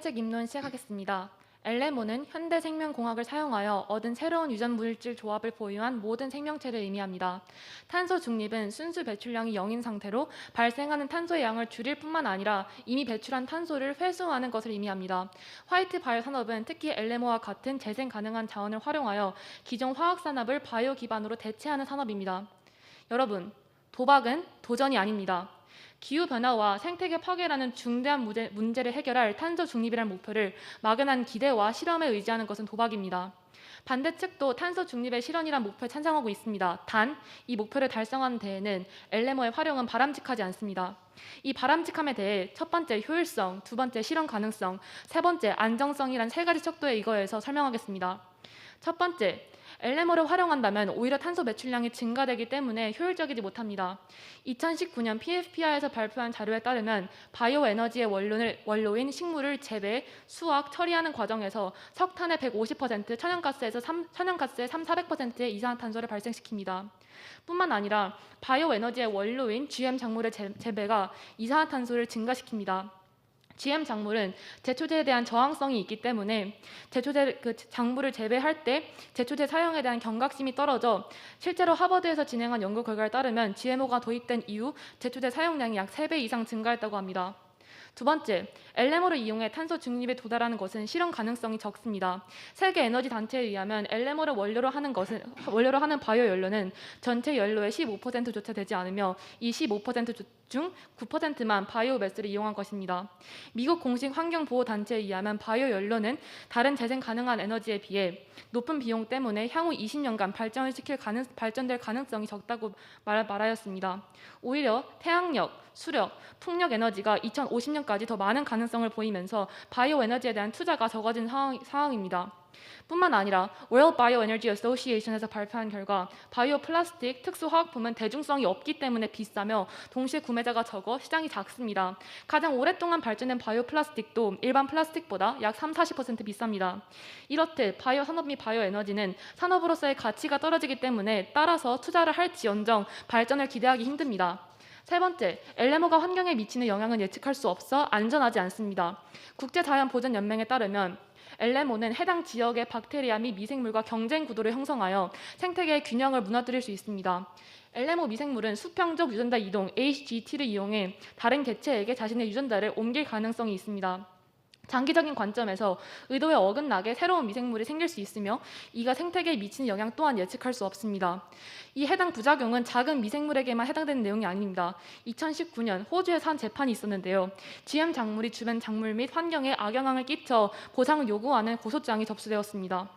책 입론 시작하겠습니다. LMO는 현대생명공학을 사용하여 얻은 새로운 유전 물질 조합을 보유한 모든 생명체를 의미합니다. 탄소 중립은 순수 배출량이 0인 상태로 발생하는 탄소의 양을 줄일 뿐만 아니라 이미 배출한 탄소를 회수하는 것을 의미합니다. 화이트 바이오 산업은 특히 LMO와 같은 재생 가능한 자원을 활용하여 기존 화학 산업을 바이오 기반으로 대체하는 산업입니다. 여러분, 도박은 도전이 아닙니다. 기후변화와 생태계 파괴라는 중대한 문제를 해결할 탄소 중립이라는 목표를 막연한 기대와 실험에 의지하는 것은 도박입니다. 반대측도 탄소 중립의 실현이란 목표에 찬성하고 있습니다. 단, 이 목표를 달성하는 데에는 LMO의 활용은 바람직하지 않습니다. 이 바람직함에 대해 첫 번째 효율성, 두 번째 실현 가능성, 세 번째 안정성이란 세 가지 척도에 이거해서 설명하겠습니다. 첫 번째, LMO를 활용한다면 오히려 탄소 배출량이 증가되기 때문에 효율적이지 못합니다. 2019년 PFPI에서 발표한 자료에 따르면 바이오 에너지의 원료인 식물을 재배, 수확, 처리하는 과정에서 석탄의 150%, 천연가스의 3,400%의 이산화탄소를 발생시킵니다. 뿐만 아니라 바이오 에너지의 원료인 GM 작물의 재배가 이산화탄소를 증가시킵니다. GM 작물은 제초제에 대한 저항성이 있기 때문에 작물을 재배할 때 제초제 사용에 대한 경각심이 떨어져 실제로 하버드에서 진행한 연구 결과에 따르면 GMO가 도입된 이후 제초제 사용량이 약 3배 이상 증가했다고 합니다. 두 번째, LMO를 이용해 탄소 중립에 도달하는 것은 실현 가능성이 적습니다. 세계 에너지 단체에 의하면 LMO를 원료로 하는 바이오 연료는 전체 연료의 15%조차 되지 않으며 이 15%중 9%만 바이오매스를 이용한 것입니다. 미국 공식 환경보호단체에 의하면 바이오 연료는 다른 재생 가능한 에너지에 비해 높은 비용 때문에 향후 20년간 발전될 가능성이 적다고 말하였습니다. 오히려 태양력, 수력, 풍력 에너지가 2050년까지 더 많은 가능성을 보이면서 바이오 에너지에 대한 투자가 적어진 상황입니다. 뿐만 아니라 World Bioenergy Association에서 발표한 결과 바이오 플라스틱 특수화학품은 대중성이 없기 때문에 비싸며 동시에 구매자가 적어 시장이 작습니다. 가장 오랫동안 발전된 바이오 플라스틱도 일반 플라스틱보다 약 30-40% 비쌉니다. 이렇듯 바이오 산업 및 바이오 에너지는 산업으로서의 가치가 떨어지기 때문에 따라서 투자를 할지언정 발전을 기대하기 힘듭니다. 세 번째, LMO가 환경에 미치는 영향은 예측할 수 없어 안전하지 않습니다. 국제자연보전연맹에 따르면 LMO는 해당 지역의 박테리아 및 미생물과 경쟁 구도를 형성하여 생태계의 균형을 무너뜨릴 수 있습니다. LMO 미생물은 수평적 유전자 이동 HGT를 이용해 다른 개체에게 자신의 유전자를 옮길 가능성이 있습니다. 장기적인 관점에서 의도에 어긋나게 새로운 미생물이 생길 수 있으며 이가 생태계에 미치는 영향 또한 예측할 수 없습니다. 이 해당 부작용은 작은 미생물에게만 해당되는 내용이 아닙니다. 2019년 호주에서 한 재판이 있었는데요. GM 작물이 주변 작물 및 환경에 악영향을 끼쳐 보상을 요구하는 고소장이 접수되었습니다.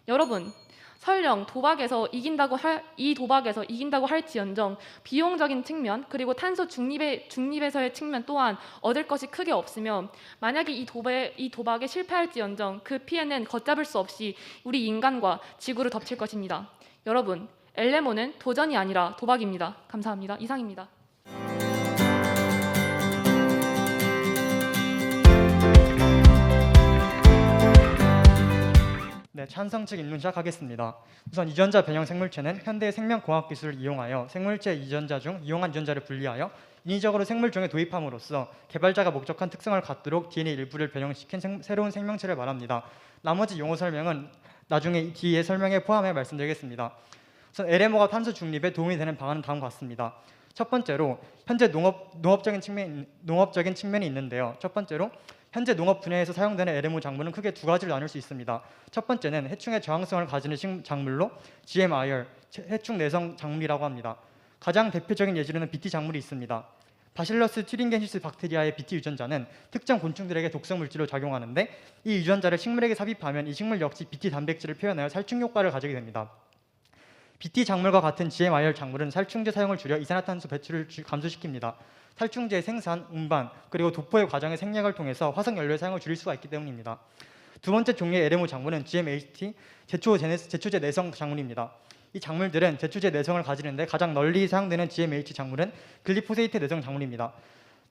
여러분, 설령 이 도박에서 이긴다고 할지언정 비용적인 측면 그리고 탄소 중립에서의 측면 또한 얻을 것이 크게 없으며 만약에 이 도박에 실패할지언정 그 피해는 걷잡을 수 없이 우리 인간과 지구를 덮칠 것입니다. 여러분, LMO는 도전이 아니라 도박입니다. 감사합니다. 이상입니다. 네, 찬성측 입론 시작하겠습니다. 우선 유전자 변형 생물체는 현대의 생명공학 기술을 이용하여 생물체 유전자 중 이용한 유전자를 분리하여 인위적으로 생물종에 도입함으로써 개발자가 목적한 특성을 갖도록 DNA 일부를 변형시킨 새로운 생명체를 말합니다. 나머지 용어 설명은 나중에 뒤에 설명에 포함해 말씀드리겠습니다. 우선 LMO가 탄소 중립에 도움이 되는 방안은 다음과 같습니다. 첫 번째로 현재 농업적인 측면이 있는데요. 첫 번째로 현재 농업 분야에서 사용되는 LMO 작물은 크게 두 가지로 나눌 수 있습니다. 첫 번째는 해충의 저항성을 가지는 작물로 GMIR, 해충 내성 작물이라고 합니다. 가장 대표적인 예시로는 BT 작물이 있습니다. 바실러스 튜링겐시스 박테리아의 BT 유전자는 특정 곤충들에게 독성 물질로 작용하는데 이 유전자를 식물에게 삽입하면 이 식물 역시 BT 단백질을 표현하여 살충 효과를 가지게 됩니다. BT 작물과 같은 GMIR 작물은 살충제 사용을 줄여 이산화탄소 배출을 감소시킵니다. 살충제의 생산, 운반, 그리고 도포의 과정의 생략을 통해서 화석 연료의 사용을 줄일 수가 있기 때문입니다. 두 번째 종류의 LMO 작물은 GMHT, 제초제 내성 작물입니다. 이 작물들은 제초제 내성을 가지는데 가장 널리 사용되는 GMH 작물은 글리포세이트 내성 작물입니다.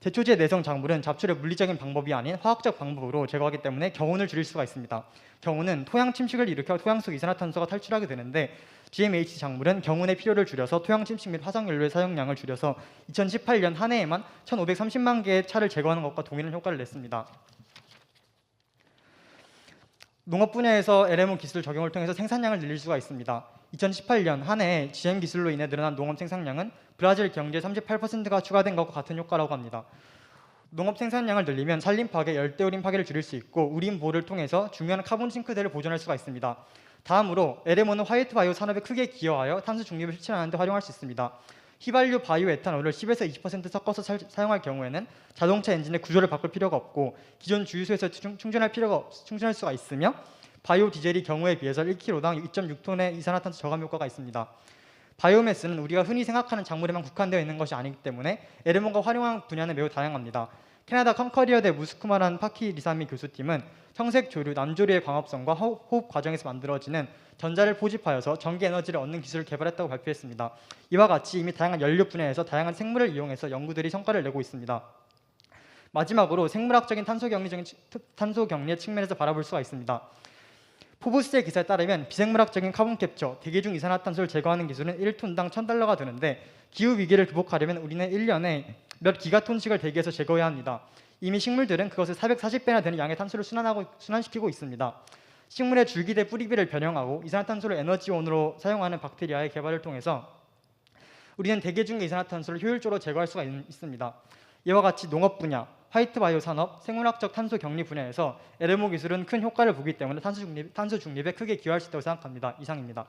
제초제 내성 작물은 잡초를 물리적인 방법이 아닌 화학적 방법으로 제거하기 때문에 겨운을 줄일 수가 있습니다. 겨운은 토양 침식을 일으켜 토양 속 이산화탄소가 탈출하게 되는데 GMH 작물은 경운의 필요를 줄여서 토양 침식 및 화석연료의 사용량을 줄여서 2018년 한 해에만 1,530만 개의 차를 제거하는 것과 동일한 효과를 냈습니다. 농업 분야에서 LMO 기술 적용을 통해서 생산량을 늘릴 수가 있습니다. 2018년 한 해 GM 기술로 인해 늘어난 농업 생산량은 브라질 경제 38%가 추가된 것과 같은 효과라고 합니다. 농업 생산량을 늘리면 산림 파괴, 열대우림 파괴를 줄일 수 있고 우림 보호를 통해서 중요한 카본 싱크대를 보존할 수가 있습니다. 다음으로 LMO는 화이트 바이오 산업에 크게 기여하여 탄소 중립을 실천하는 데 활용할 수 있습니다. 휘발유 바이오 에탄올을 10에서 20% 섞어서 사용할 경우에는 자동차 엔진의 구조를 바꿀 필요가 없고 기존 주유소에서 충전할 수가 있으며 바이오 디젤이 경우에 비해서 1kg당 2.6톤의 이산화탄소 저감 효과가 있습니다. 바이오매스는 우리가 흔히 생각하는 작물에만 국한되어 있는 것이 아니기 때문에 LMO가 활용한 분야는 매우 다양합니다. 캐나다 컨커리어대 무스크만한 파키 리사미 교수팀은 청색 조류, 남조류의 광합성과 호흡 과정에서 만들어지는 전자를 포집하여서 전기 에너지를 얻는 기술을 개발했다고 발표했습니다. 이와 같이 이미 다양한 연료 분야에서 다양한 생물을 이용해서 연구들이 성과를 내고 있습니다. 마지막으로 생물학적인 탄소 격리의 측면에서 바라볼 수가 있습니다. 포브스의 기사에 따르면 비생물학적인 카본 캡처, 대기 중 이산화탄소를 제거하는 기술은 1톤당 $1,000가 드는데 기후 위기를 극복하려면 우리는 1년에 몇 기가톤씩을 대기에서 제거해야 합니다. 이미 식물들은 그것을 440배나 되는 양의 탄소를 순환시키고 있습니다. 식물의 줄기대 뿌리비를 변형하고 이산화탄소를 에너지원으로 사용하는 박테리아의 개발을 통해서 우리는 대기 중의 이산화탄소를 효율적으로 제거할 수가 있습니다. 이와 같이 농업 분야, 화이트 바이오 산업, 생물학적 탄소 격리 분야에서 LMO 기술은 큰 효과를 보기 때문에 탄소 중립에 크게 기여할 수 있다고 생각합니다. 이상입니다.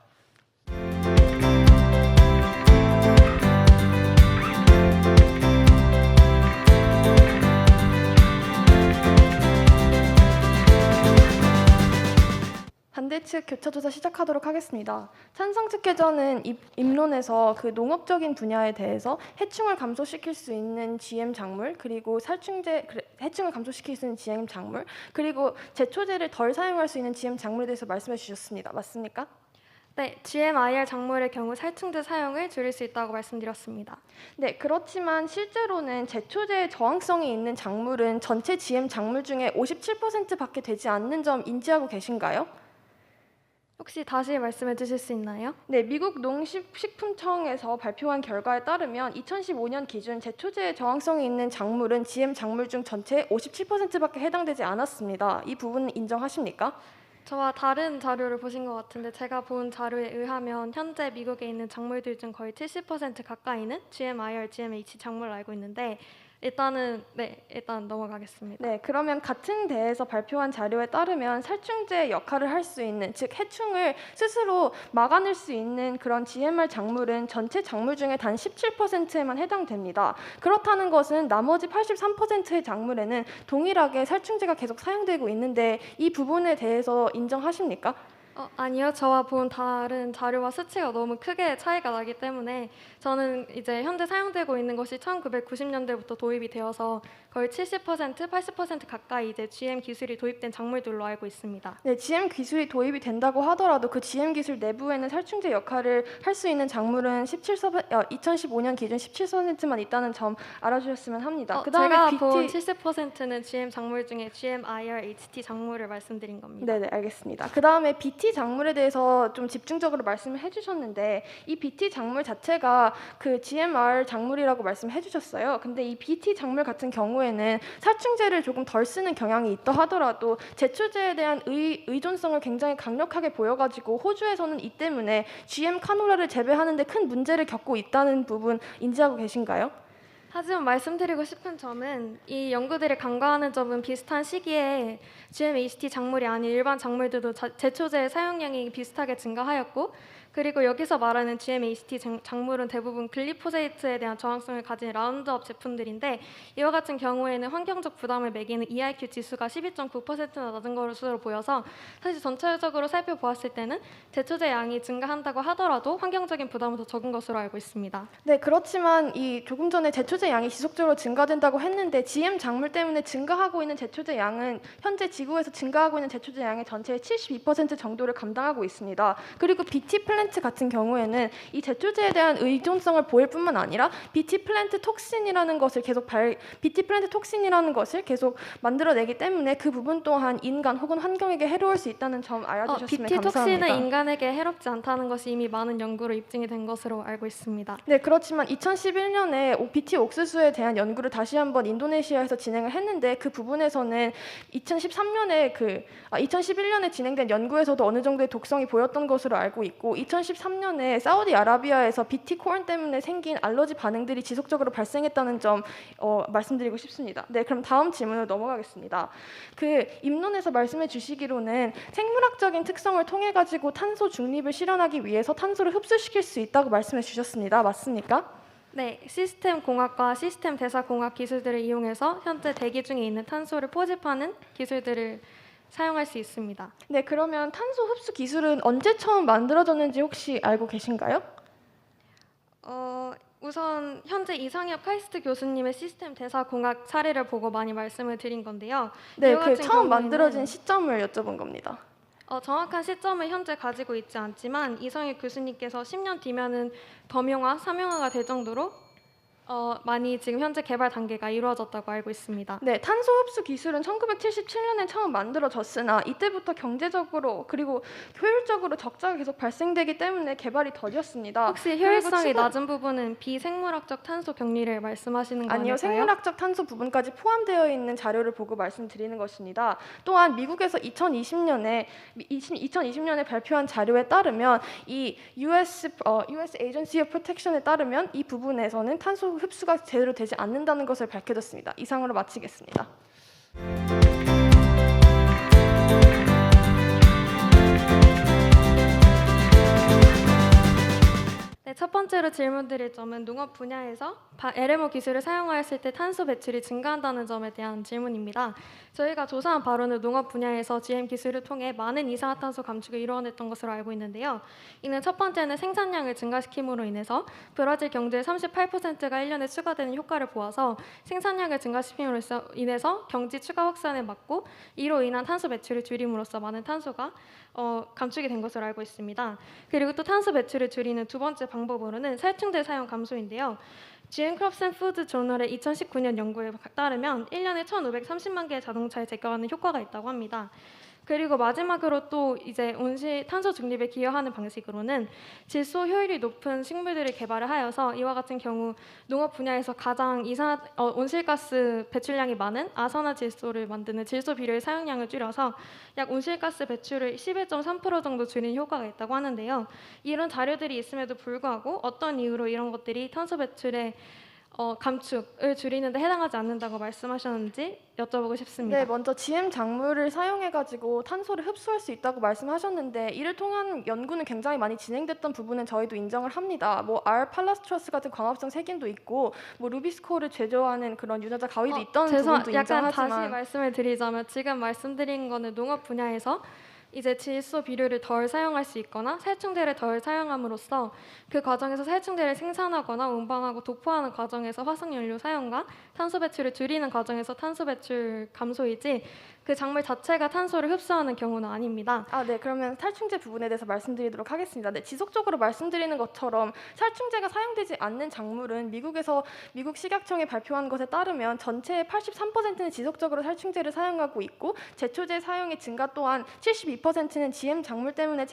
반대 측 교차조사 시작하도록 하겠습니다. 찬성 측 계전은 입론에서 그 농업적인 분야에 대해서 해충을 감소시킬 수 있는 GM 작물, 그리고 해충을 감소시킬 수 있는 GM 작물, 그리고 제초제를 덜 사용할 수 있는 GM 작물에 대해서 말씀해 주셨습니다. 맞습니까? 네, GMIR 작물의 경우 살충제 사용을 줄일 수 있다고 말씀드렸습니다. 네, 그렇지만 실제로는 제초제에 저항성이 있는 작물은 전체 GM 작물 중에 57%밖에 되지 않는 점 인지하고 계신가요? 혹시 다시 말씀해 주실 수 있나요? 네, 미국 농식품청에서 발표한 결과에 따르면 2015년 기준 제초제에 저항성이 있는 작물은 GM 작물 중 전체의 57%밖에 해당되지 않았습니다. 이 부분은 인정하십니까? 저와 다른 자료를 보신 것 같은데 제가 본 자료에 의하면 현재 미국에 있는 작물들 중 거의 70% 가까이는 GMIR, GMH 작물을 알고 있는데 일단 넘어가겠습니다. 네, 그러면 같은 대에서 발표한 자료에 따르면 살충제의 역할을 할 수 있는, 즉 해충을 스스로 막아낼 수 있는 그런 GMR 작물은 전체 작물 중에 단 17%에만 해당됩니다. 그렇다는 것은 나머지 83%의 작물에는 동일하게 살충제가 계속 사용되고 있는데 이 부분에 대해서 인정하십니까? 아니요. 저와 본 다른 자료와 수치가 너무 크게 차이가 나기 때문에 저는 이제 현재 사용되고 있는 것이 1990년대부터 도입이 되어서 거의 70%, 80% 가까이 이제 GM 기술이 도입된 작물들로 알고 있습니다. 네, GM 기술이 도입이 된다고 하더라도 그 GM 기술 내부에는 살충제 역할을 할 수 있는 작물은 2015년 기준 17%만 있다는 점 알아주셨으면 합니다. 제가 본 70%는 GM 작물 중에 GMIR, HT 작물을 말씀드린 겁니다. 네, 알겠습니다. 그 다음에 BT 작물에 대해서 좀 집중적으로 말씀을 해주셨는데 이 BT 작물 자체가 그 GMR 작물이라고 말씀해 주셨어요. 근데 이 BT 작물 같은 경우에는 살충제를 조금 덜 쓰는 경향이 있다 하더라도 제초제에 대한 의존성을 굉장히 강력하게 보여가지고 호주에서는 이 때문에 GM 카놀라를 재배하는데 큰 문제를 겪고 있다는 부분 인지하고 계신가요? 하지만 말씀드리고 싶은 점은 이 연구들이 간과하는 점은 비슷한 시기에 GMHT 작물이 아닌 일반 작물들도 제초제의 사용량이 비슷하게 증가하였고 그리고 여기서 말하는 GMHT 작물은 대부분 글리포세이트에 대한 저항성을 가진 라운드업 제품들인데 이와 같은 경우에는 환경적 부담을 매기는 EIQ 지수가 12.9%나 낮은 것으로 보여서 사실 전체적으로 살펴보았을 때는 제초제 양이 증가한다고 하더라도 환경적인 부담은 더 적은 것으로 알고 있습니다. 네, 그렇지만 이 조금 전에 제초제 양이 지속적으로 증가된다고 했는데 GM 작물 때문에 증가하고 있는 제초제 양은 현재 지구에서 증가하고 있는 제초제 양의 전체의 72% 정도를 감당하고 있습니다. 그리고 BT 플랜트 같은 경우에는 이 제초제에 대한 의존성을 보일 뿐만 아니라 BT 플랜트 톡신이라는 것을 계속 만들어내기 때문에 그 부분 또한 인간 혹은 환경에게 해로울 수 있다는 점 알아주셨으면 BT 감사합니다. 톡신은 인간에게 해롭지 않다는 것이 이미 많은 연구로 입증이 된 것으로 알고 있습니다. 네, 그렇지만 2011년에 BT 옥수수에 대한 연구를 다시 한번 인도네시아에서 진행을 했는데 그 부분에서는 2011년에 진행된 연구에서도 어느 정도의 독성이 보였던 것으로 알고 있고 2013년에 사우디아라비아에서 BT-콜 때문에 생긴 알러지 반응들이 지속적으로 발생했다는 점 말씀드리고 싶습니다. 네, 그럼 다음 질문으로 넘어가겠습니다. 그 입론에서 말씀해 주시기로는 생물학적인 특성을 통해 가지고 탄소 중립을 실현하기 위해서 탄소를 흡수시킬 수 있다고 말씀해 주셨습니다. 맞습니까? 네, 시스템 공학과 시스템 대사 공학 기술들을 이용해서 현재 대기 중에 있는 탄소를 포집하는 기술들을 사용할 수 있습니다. 네, 그러면 탄소 흡수 기술은 언제 처음 만들어졌는지 혹시 알고 계신가요? 우선 현재 이상엽 카이스트 교수님의 시스템 대사 공학 사례를 보고 많이 말씀을 드린 건데요. 네, 이와 그 같은 처음 경우에는 만들어진 시점을 여쭤본 겁니다. 정확한 시점을 현재 가지고 있지 않지만 이상엽 교수님께서 10년 뒤면은 범용화, 삼용화가 될 정도로 많이 지금 현재 개발 단계가 이루어졌다고 알고 있습니다. 네, 탄소 흡수 기술은 1977년에 처음 만들어졌으나 이때부터 경제적으로 그리고 효율적으로 적자가 계속 발생되기 때문에 개발이 더뎠습니다. 혹시 그리고 효율성이 추가- 낮은 부분은 비생물학적 탄소 격리를 말씀하시는 거 아니요, 아닐까요? 생물학적 탄소 부분까지 포함되어 있는 자료를 보고 말씀드리는 것입니다. 또한 미국에서 2020년에 발표한 자료에 따르면 이 US Agency of Protection에 따르면 이 부분에서는 탄소 흡수가 제대로 되지 않는다는 것을 밝혀졌습니다. 이상으로 마치겠습니다. 네, 첫 번째로 질문드릴 점은 농업 분야에서 LMO 기술을 사용하였을 때 탄소 배출이 증가한다는 점에 대한 질문입니다. 저희가 조사한 바로는 농업 분야에서 GM 기술을 통해 많은 이산화탄소 감축을 이루어냈던 것으로 알고 있는데요. 이는 첫 번째는 생산량을 증가시킴으로 인해서 브라질 경제의 38%가 1년에 추가되는 효과를 보아서 생산량을 증가시킴으로 인해서 경지 추가 확산을 막고 이로 인한 탄소 배출을 줄임으로써 많은 탄소가 감축이 된 것으로 알고 있습니다. 그리고 또 탄소 배출을 줄이는 두 번째 방법으로는 살충제 사용 감소인데요. GM 크롭스 앤 푸드 저널의 2019년 연구에 따르면 1년에 1,530만 개의 자동차에 제거하는 효과가 있다고 합니다. 그리고 마지막으로 또 이제 탄소 중립에 기여하는 방식으로는 질소 효율이 높은 식물들을 개발을 하여서 이와 같은 경우 농업 분야에서 가장 온실가스 배출량이 많은 아산화질소를 만드는 질소 비료의 사용량을 줄여서 약 온실가스 배출을 11.3% 정도 줄이는 효과가 있다고 하는데요. 이런 자료들이 있음에도 불구하고 어떤 이유로 이런 것들이 탄소 배출의 감축을 줄이는 데 해당하지 않는다고 말씀하셨는지 여쭤보고 싶습니다. 네, 먼저 GM 작물을 사용해가지고 탄소를 흡수할 수 있다고 말씀하셨는데 이를 통한 연구는 굉장히 많이 진행됐던 부분은 저희도 인정을 합니다. 뭐 R 팔라스트러스 같은 광합성 세균도 있고 뭐 루비스코를 제조하는 그런 유전자 가위도 있던 부분도 약간 인정하지만 다시 말씀을 드리자면 지금 말씀드린 거는 농업 분야에서 이제 질소 비료를 덜 사용할 수 있거나 살충제를 덜 사용함으로써 그 과정에서 살충제를 생산하거나 운반하고 도포하는 과정에서 화석연료 사용과 탄소 배출을 줄이는 과정에서 탄소 배출 감소이지 그 작물 자체가 탄소를 흡수하는 경우는 아닙니다. 네, 그러면 살충제 부분에 대해서 말씀드리도록 하겠습니다. 네, 지속적으로 말씀드리는 것처럼 살충제가 사용되지 않는 작물은 미국 식약청이 발표한 것에 따르면 전체의 83%는 지속적으로 살충제를 사용하고 있고 제초제 사용의 증가 또한 72%는 GM 작물 때문에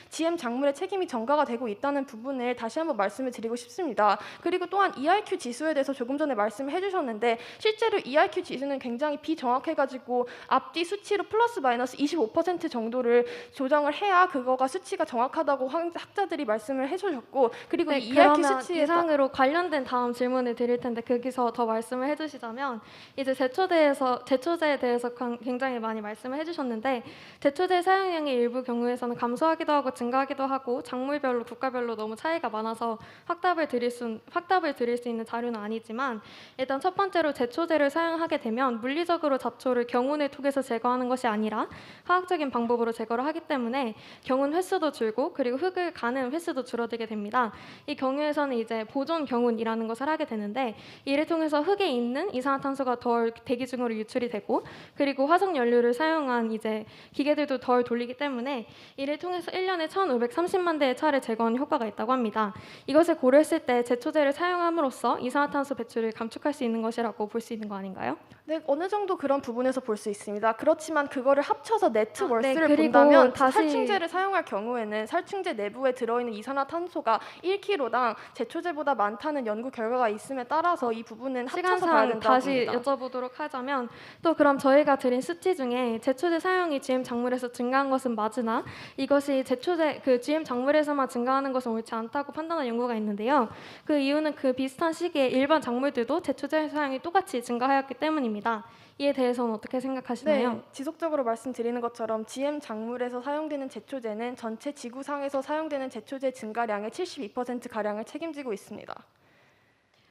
GM 작물의 책임이 전가가 되고 있다는 부분을 다시 한번 말씀을 드리고 싶습니다. 그리고 또한 ERQ 지수에 대해서 조금 전에 말씀을 해주셨는데 실제로 ERQ 지수는 굉장히 비정확해가지고 앞뒤 수치로 플러스 마이너스 25% 정도를 조정을 해야 그거가 수치가 정확하다고 학자들이 말씀을 해주셨고 그리고 이 ERQ 수치에 이상으로 관련된 다음 질문을 드릴 텐데 거기서 더 말씀을 해주시자면 이제 제초제에 대해서 굉장히 많이 말씀을 해주셨는데 제초제 사용량의 일부 경우에서는 감소하기도 하고 증가하기도 하고 작물별로 국가별로 너무 차이가 많아서 확답을 드릴 수 있는 자료는 아니지만 일단 첫 번째로 제초제를 사용하게 되면 물리적으로 잡초를 경운을 통해서 제거하는 것이 아니라 화학적인 방법으로 제거를 하기 때문에 경운 횟수도 줄고 그리고 흙을 가는 횟수도 줄어들게 됩니다. 이 경우에서는 이제 보존 경운이라는 것을 하게 되는데 이를 통해서 흙에 있는 이산화탄소가 덜 대기 중으로 유출이 되고 그리고 화석 연료를 사용한 이제 기계들도 덜 돌리기 때문에 이를 통해서 1년에 1,530만 대의 차를 제거하는 효과가 있다고 합니다. 이것을 고려했을 때 제초제를 사용함으로써 이산화탄소 배출을 감축할 수 있는 것이라고 볼 수 있는 거 아닌가요? 네, 어느 정도 그런 부분에서 볼 수 있습니다. 있습니다. 그렇지만 그거를 합쳐서 네트워스를 그리고 본다면 다시- 살충제를 사용할 경우에는 살충제 내부에 들어있는 이산화탄소가 1kg당 제초제보다 많다는 연구 결과가 있음에 따라서 이 부분은 합쳐서 봐야 시간상 된다고 다시 봅니다. 여쭤보도록 하자면 또 그럼 저희가 드린 수치 중에 제초제 사용이 GM 작물에서 증가한 것은 맞으나 이것이 제초제 그 GM 작물에서만 증가하는 것은 옳지 않다고 판단한 연구가 있는데요. 그 이유는 그 비슷한 시기에 일반 작물들도 제초제 사용이 똑같이 증가하였기 때문입니다. 이에 대해서는 어떻게 생각하시나요? 네, 지속적으로 말씀드리는 것처럼 GM 작물에서 사용되는 제초제는 전체 지구상에서 사용되는 제초제 증가량의 72%가량을 책임지고 있습니다.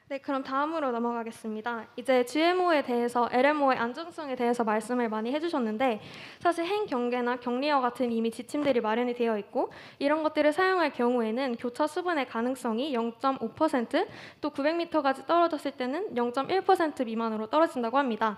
네, 그럼 다음으로 넘어가겠습니다. 이제 GMO에 대해서 LMO의 안정성에 대해서 말씀을 많이 해주셨는데 사실 행경계나 격리와 같은 이미 지침들이 마련이 되어 있고 이런 것들을 사용할 경우에는 교차 수분의 가능성이 0.5%, 또 900m까지 떨어졌을 때는 0.1% 미만으로 떨어진다고 합니다.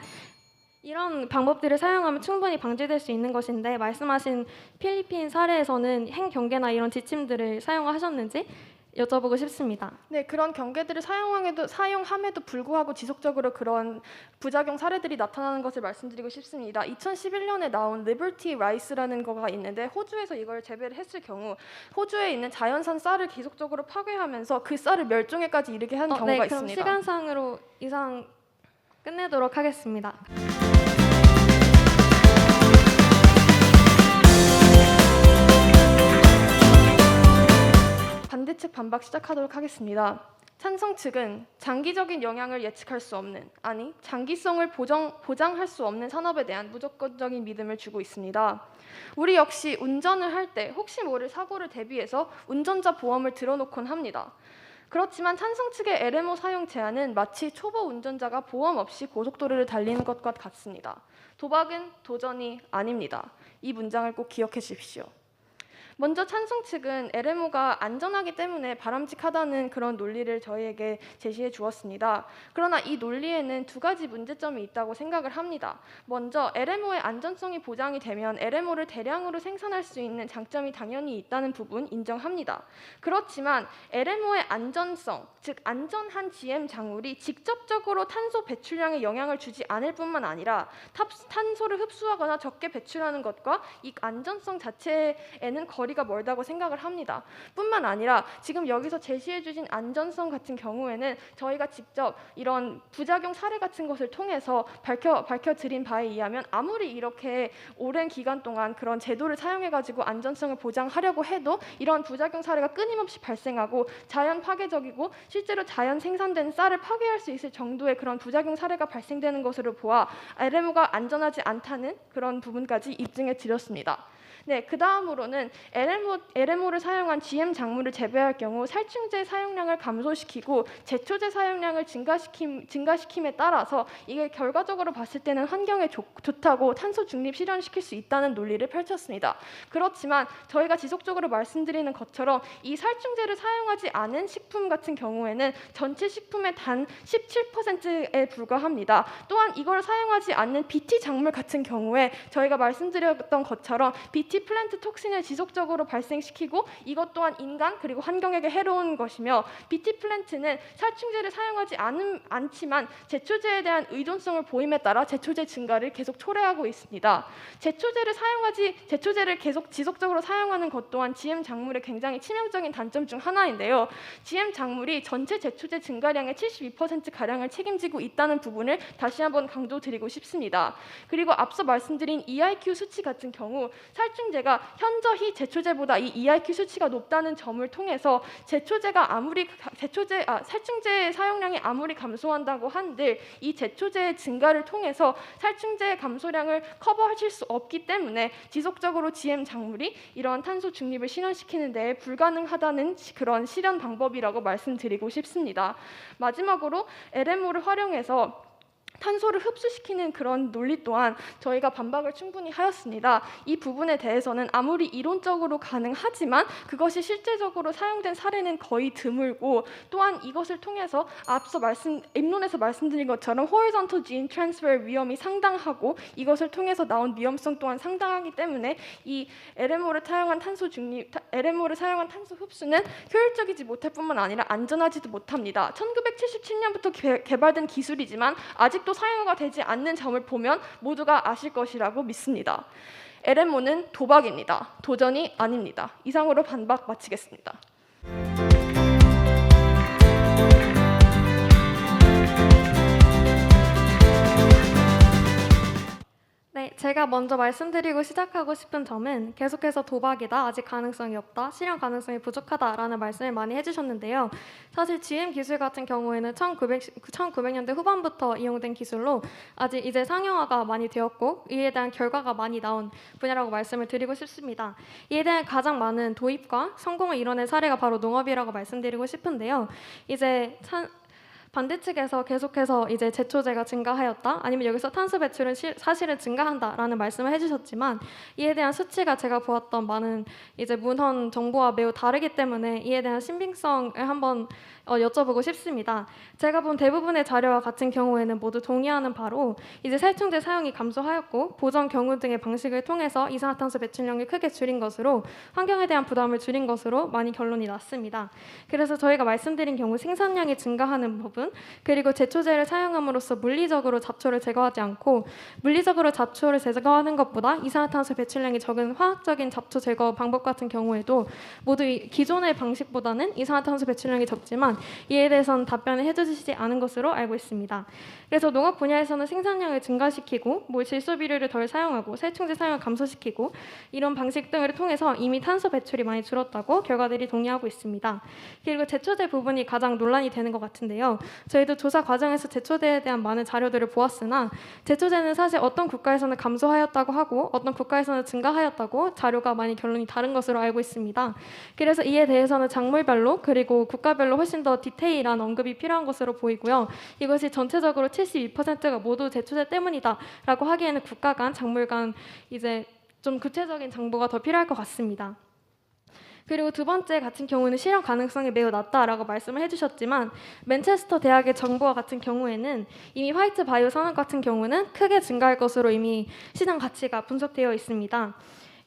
이런 방법들을 사용하면 충분히 방지될 수 있는 것인데 말씀하신 필리핀 사례에서는 행경계나 이런 지침들을 사용하셨는지 여쭤보고 싶습니다. 네, 그런 경계들을 사용함에도 불구하고 지속적으로 그런 부작용 사례들이 나타나는 것을 말씀드리고 싶습니다. 2011년에 나온 Liberty Rice라는 거가 있는데 호주에서 이걸 재배를 했을 경우 호주에 있는 자연산 쌀을 계속적으로 파괴하면서 그 쌀을 멸종에까지 이르게 한 경우가 네, 그럼 있습니다. 시간상으로 이상 끝내도록 하겠습니다. 반대측 반박 시작하도록 하겠습니다. 찬성 측은 장기적인 영향을 예측할 수 없는, 아니 장기성을 보장할 수 없는 산업에 대한 무조건적인 믿음을 주고 있습니다. 우리 역시 운전을 할 때 혹시 모를 사고를 대비해서 운전자 보험을 들어놓곤 합니다. 그렇지만 찬성 측의 LMO 사용 제한은 마치 초보 운전자가 보험 없이 고속도로를 달리는 것과 같습니다. 도박은 도전이 아닙니다. 이 문장을 꼭 기억해 주십시오. 먼저 찬성 측은 LMO가 안전하기 때문에 바람직하다는 그런 논리를 저희에게 제시해 주었습니다. 그러나 이 논리에는 두 가지 문제점이 있다고 생각을 합니다. 먼저 LMO의 안전성이 보장이 되면 LMO를 대량으로 생산할 수 있는 장점이 당연히 있다는 부분 인정합니다. 그렇지만 LMO의 안전성, 즉 안전한 GM 작물이 직접적으로 탄소 배출량에 영향을 주지 않을 뿐만 아니라 탄소를 흡수하거나 적게 배출하는 것과 이 안전성 자체에는 거리가 멀다고 생각을 합니다. 뿐만 아니라 지금 여기서 제시해 주신 안전성 같은 경우에는 저희가 직접 이런 부작용 사례 같은 것을 통해서 밝혀드린 바에 의하면 아무리 이렇게 오랜 기간 동안 그런 제도를 사용해가지고 안전성을 보장하려고 해도 이런 부작용 사례가 끊임없이 발생하고 자연 파괴적이고 실제로 자연 생산된 쌀을 파괴할 수 있을 정도의 그런 부작용 사례가 발생되는 것으로 보아 LMO가 안전하지 않다는 그런 부분까지 입증해 드렸습니다. 네, 그 다음으로는 LMO를 사용한 GM 작물을 재배할 경우 살충제 사용량을 감소시키고 제초제 사용량을 증가시킴에 따라서 이게 결과적으로 봤을 때는 환경에 좋다고 탄소 중립 실현시킬 수 있다는 논리를 펼쳤습니다. 그렇지만 저희가 지속적으로 말씀드리는 것처럼 이 살충제를 사용하지 않은 식품 같은 경우에는 전체 식품의 단 17%에 불과합니다. 또한 이걸 사용하지 않는 BT 작물 같은 경우에 저희가 말씀드렸던 것처럼 BT 플랜트 톡신을 지속적으로 발생시키고 이것 또한 인간 그리고 환경에게 해로운 것이며 BT 플랜트는 살충제를 사용하지 않지만 제초제에 대한 의존성을 보임에 따라 제초제 증가를 계속 초래하고 있습니다. 제초제를 계속 지속적으로 사용하는 것 또한 GM 작물의 굉장히 치명적인 단점 중 하나인데요. GM 작물이 전체 제초제 증가량의 72%가량을 책임지고 있다는 부분을 다시 한번 강조드리고 싶습니다. 그리고 앞서 말씀드린 EIQ 수치 같은 경우 살충제가 현저히 제초제보다 이 EIQ 수치가 높다는 점을 통해서 살충제의 사용량이 아무리 감소한다고 한들 이 제초제의 증가를 통해서 살충제의 감소량을 커버하실 수 없기 때문에 지속적으로 GM 작물이 이러한 탄소 중립을 실현시키는 데 불가능하다는 그런 실현 방법이라고 말씀드리고 싶습니다. 마지막으로 LMO를 활용해서 탄소를 흡수시키는 그런 논리 또한 저희가 반박을 충분히 하였습니다. 이 부분에 대해서는 아무리 이론적으로 가능하지만 그것이 실제적으로 사용된 사례는 거의 드물고 또한 이것을 통해서 앞서 입론에서 말씀드린 것처럼 horizontal gene transfer 위험이 상당하고 이것을 통해서 나온 위험성 또한 상당하기 때문에 이 LMO를 사용한 탄소 흡수는 효율적이지 못할 뿐만 아니라 안전하지도 못합니다. 1977년부터 개발된 기술이지만 아직도 하나도 사용이 되지 않는 점을 보면 모두가 아실 것이라고 믿습니다. LMO는 도박입니다. 도전이 아닙니다. 이상으로 반박 마치겠습니다. 네, 제가 먼저 말씀드리고 시작하고 싶은 점은 계속해서 도박이다, 아직 가능성이 없다, 실현 가능성이 부족하다라는 말씀을 많이 해주셨는데요. 사실 GM 기술 같은 경우에는 1900년대 후반부터 이용된 기술로 아직 이제 상용화가 많이 되었고 이에 대한 결과가 많이 나온 분야라고 말씀을 드리고 싶습니다. 이에 대한 가장 많은 도입과 성공을 이뤄낸 사례가 바로 농업이라고 말씀드리고 싶은데요. 이제 반대측에서 계속해서 이제 제초제가 증가하였다, 아니면 여기서 탄소 배출은 사실은 증가한다라는 말씀을 해주셨지만 이에 대한 수치가 제가 보았던 많은 이제 문헌 정보와 매우 다르기 때문에 이에 대한 신빙성을 한번 여쭤보고 싶습니다. 제가 본 대부분의 자료와 같은 경우에는 모두 동의하는 바로 이제 살충제 사용이 감소하였고 보전 경유 등의 방식을 통해서 이산화탄소 배출량을 크게 줄인 것으로 환경에 대한 부담을 줄인 것으로 많이 결론이 났습니다. 그래서 저희가 말씀드린 경우 생산량이 증가하는 부분, 그리고 제초제를 사용함으로써 물리적으로 잡초를 제거하지 않고 물리적으로 잡초를 제거하는 것보다 이산화탄소 배출량이 적은 화학적인 잡초 제거 방법 같은 경우에도 모두 기존의 방식보다는 이산화탄소 배출량이 적지만 이에 대해서는 답변을 해주시지 않은 것으로 알고 있습니다. 그래서 농업 분야에서는 생산량을 증가시키고 질소 비료를 덜 사용하고 살충제 사용을 감소시키고 이런 방식 등을 통해서 이미 탄소 배출이 많이 줄었다고 결과들이 동의하고 있습니다. 그리고 제초제 부분이 가장 논란이 되는 것 같은데요. 저희도 조사 과정에서 제초제에 대한 많은 자료들을 보았으나 제초제는 사실 어떤 국가에서는 감소하였다고 하고 어떤 국가에서는 증가하였다고 자료가 많이 결론이 다른 것으로 알고 있습니다. 그래서 이에 대해서는 작물별로 그리고 국가별로 훨씬 더 디테일한 언급이 필요한 것으로 보이고요. 이것이 전체적으로 72%가 모두 제초제 때문이다라고 하기에는 국가 간, 작물 간 이제 좀 구체적인 정보가 더 필요할 것 같습니다. 그리고 두 번째 같은 경우는 실현 가능성이 매우 낮다라고 말씀을 해주셨지만 맨체스터 대학의 정보와 같은 경우에는 이미 화이트 바이오 산업 같은 경우는 크게 증가할 것으로 이미 시장 가치가 분석되어 있습니다.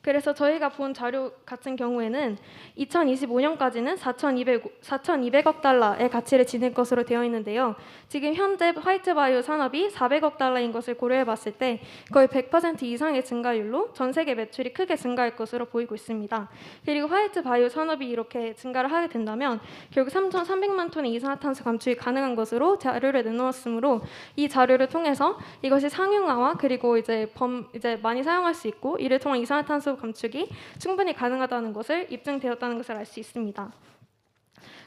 그래서 저희가 본 자료 같은 경우에는 2025년까지는 4,200억 달러의 가치를 지닐 것으로 되어 있는데요. 지금 현재 화이트 바이오 산업이 400억 달러인 것을 고려해 봤을 때 거의 100% 이상의 증가율로 전 세계 매출이 크게 증가할 것으로 보이고 있습니다. 그리고 화이트 바이오 산업이 이렇게 증가를 하게 된다면 결국 3,300만 톤의 이산화탄소 감축이 가능한 것으로 자료를 내놓았으므로 이 자료를 통해서 이것이 상용화와 그리고 이제 많이 사용할 수 있고 이를 통한 이산화탄소 감축이 충분히 가능하다는 것을 입증되었다는 것을 알 수 있습니다.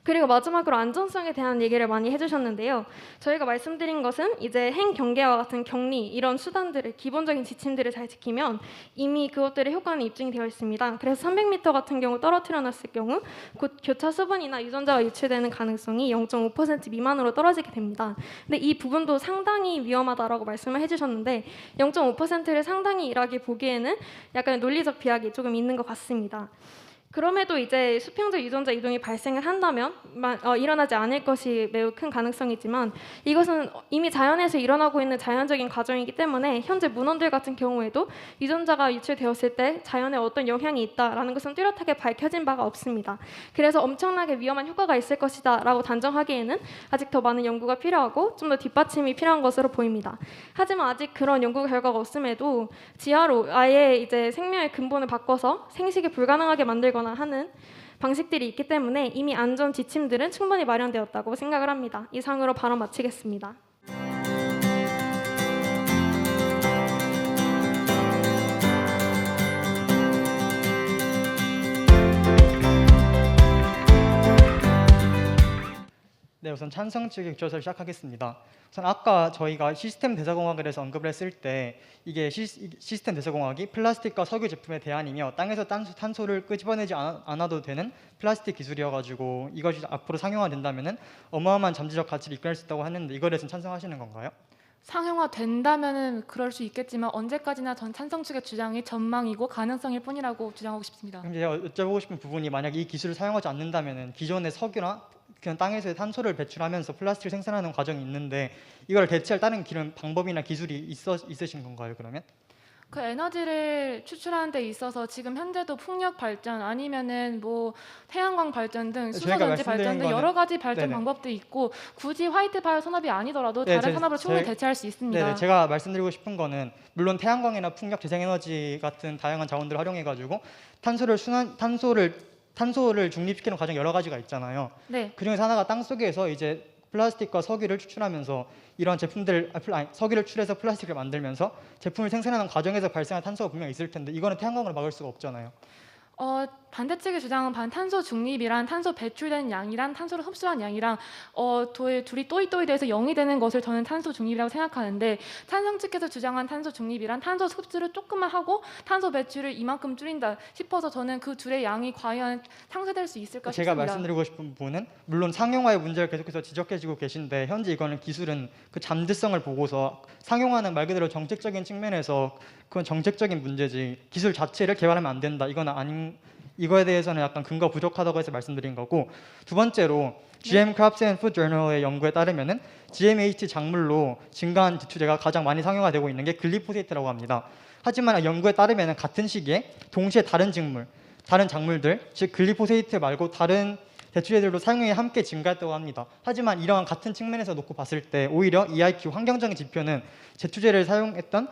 그리고 마지막으로 안전성에 대한 얘기를 많이 해주셨는데요. 저희가 말씀드린 것은 이제 행경계와 같은 격리 이런 수단들을 기본적인 지침들을 잘 지키면 이미 그것들의 효과는 입증이 되어 있습니다. 그래서 300m 같은 경우 떨어뜨려 놨을 경우 곧 교차 수분이나 유전자가 유출되는 가능성이 0.5% 미만으로 떨어지게 됩니다. 근데 이 부분도 상당히 위험하다라고 말씀을 해주셨는데 0.5%를 상당히 일하게 보기에는 약간 논리적 비약이 조금 있는 것 같습니다. 그럼에도 이제 수평적 유전자 이동이 발생을 한다면 일어나지 않을 것이 매우 큰 가능성이지만 이것은 이미 자연에서 일어나고 있는 자연적인 과정이기 때문에 현재 문헌들 같은 경우에도 유전자가 유출되었을 때 자연에 어떤 영향이 있다라는 것은 뚜렷하게 밝혀진 바가 없습니다. 그래서 엄청나게 위험한 효과가 있을 것이다 라고 단정하기에는 아직 더 많은 연구가 필요하고 좀 더 뒷받침이 필요한 것으로 보입니다. 하지만 아직 그런 연구 결과가 없음에도 지하로 아예 이제 생명의 근본을 바꿔서 생식이 불가능하게 만들거나 하는 방식들이 있기 때문에 이미 안전 지침들은 충분히 마련되었다고 생각을 합니다. 이상으로 발언 마치겠습니다. 네, 우선 찬성 측의 교체를 시작하겠습니다. 우선 아까 저희가 시스템 대사공학에 대해서 언급을 했을 때 이게 시스템 대사공학이 플라스틱과 석유 제품의 대안이며 땅에서 탄소를 끄집어내지 않아도 되는 플라스틱 기술이어가지고 이것이 앞으로 상용화된다면은 어마어마한 잠재적 가치를 이끌 수 있다고 하는데 이거에 대해서는 찬성하시는 건가요? 상용화 된다면은 그럴 수 있겠지만 언제까지나 전 찬성 측의 주장이 전망이고 가능성일 뿐이라고 주장하고 싶습니다. 그럼 제가 여쭤보고 싶은 부분이 만약 이 기술을 사용하지 않는다면은 기존의 석유나 그냥 땅에서의 탄소를 배출하면서 플라스틱을 생산하는 과정이 있는데 이걸 대체할 다른 방법이나 기술이 있으신 건가요, 그러면? 그 에너지를 추출하는 데 있어서 지금 현재도 풍력 발전 아니면은 뭐 태양광 발전 등 저희가 수소전지 말씀드린 발전 등 거는- 여러 가지 발전 네네. 방법도 있고 굳이 화이트 바이오 산업이 아니더라도 네, 다른 산업으로 충분히 대체할 수 있습니다. 네, 제가 말씀드리고 싶은 거는 물론 태양광이나 풍력, 재생에너지 같은 다양한 자원들을 활용해가지고 탄소를 중립시키는 과정 여러 가지가 있잖아요. 네. 그중에서 하나가 땅 속에서 이제 플라스틱과 석유를 추출하면서 이러한 제품들 석유를 추출해서 플라스틱을 만들면서 제품을 생산하는 과정에서 발생한 탄소가 분명히 있을 텐데 이거는 태양광으로 막을 수가 없잖아요. 반대측의 주장은 탄소 중립이란 탄소 배출된 양이랑 탄소를 흡수한 양이랑 둘이 또이또이 돼서 0이 되는 것을 저는 탄소 중립이라고 생각하는데 찬성 측에서 주장한 탄소 중립이란 탄소 흡수를 조금만 하고 탄소 배출을 이만큼 줄인다 싶어서 저는 그 둘의 양이 과연 상쇄될 수 있을까 제가 싶습니다. 말씀드리고 싶은 부분은 물론 상용화의 문제를 계속해서 지적해지고 계신데 현재 이거는 기술은 그 잠재성을 보고서 상용화는 말 그대로 정책적인 측면에서 그건 정책적인 문제지 기술 자체를 개발하면 안 된다. 이거에 대해서는 약간 근거 부족하다고 해서 말씀드린 거고 두 번째로 GM Crops and Food Journal의 연구에 따르면은 GMAT 작물로 증가한 지추제가 가장 많이 상용화되고 있는 게 글리포세이트라고 합니다. 하지만 연구에 따르면은 같은 시기에 동시에 다른 작물들 즉 글리포세이트 말고 다른 대추제들도 사용량이 함께 증가했다고 합니다. 하지만 이러한 같은 측면에서 놓고 봤을 때 오히려 EIQ 환경적인 지표는 제추제를 사용했던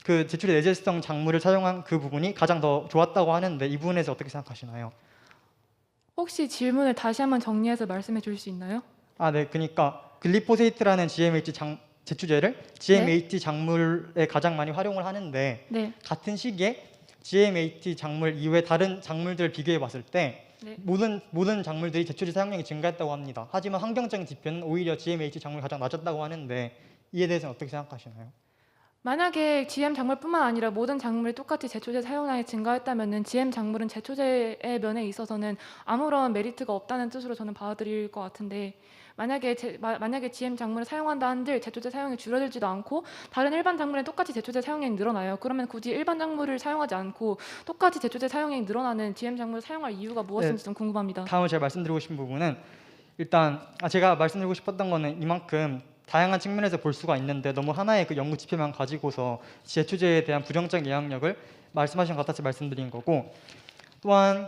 그 제출의 내재성 작물을 사용한 그 부분이 가장 더 좋았다고 하는데 이 부분에서 어떻게 생각하시나요? 혹시 질문을 다시 한번 정리해서 말씀해 주실 수 있나요? 네, 그러니까 글리포세이트라는 제추제를 GMAT 작물에 가장 많이 활용을 하는데 네. 같은 시기에 GMAT 작물 이외 다른 작물들을 비교해 봤을 때 네. 모든 작물들이 제추제 사용량이 증가했다고 합니다. 하지만 환경적인 지표는 오히려 GMAT 작물이 가장 낮았다고 하는데 이에 대해서는 어떻게 생각하시나요? 만약에 GM 작물뿐만 아니라 모든 작물이 똑같이 제초제 사용량이 증가했다면은 GM 작물은 제초제의 면에 있어서는 아무런 메리트가 없다는 뜻으로 저는 받아들일 것 같은데 만약에 GM 작물을 사용한다 한들 제초제 사용이 줄어들지도 않고 다른 일반 작물에 똑같이 제초제 사용량이 늘어나요. 그러면 굳이 일반 작물을 사용하지 않고 똑같이 제초제 사용량이 늘어나는 GM 작물을 사용할 이유가 무엇인지 좀 궁금합니다. 다음으로 제가 말씀드리고 싶은 부분은 일단 제가 말씀드리고 싶었던 거는 이만큼 다양한 측면에서 볼 수가 있는데 너무 하나의 그 연구 지표만 가지고서 제초제에 대한 부정적 영향력을 말씀하신 것 같아서 말씀드린 거고 또한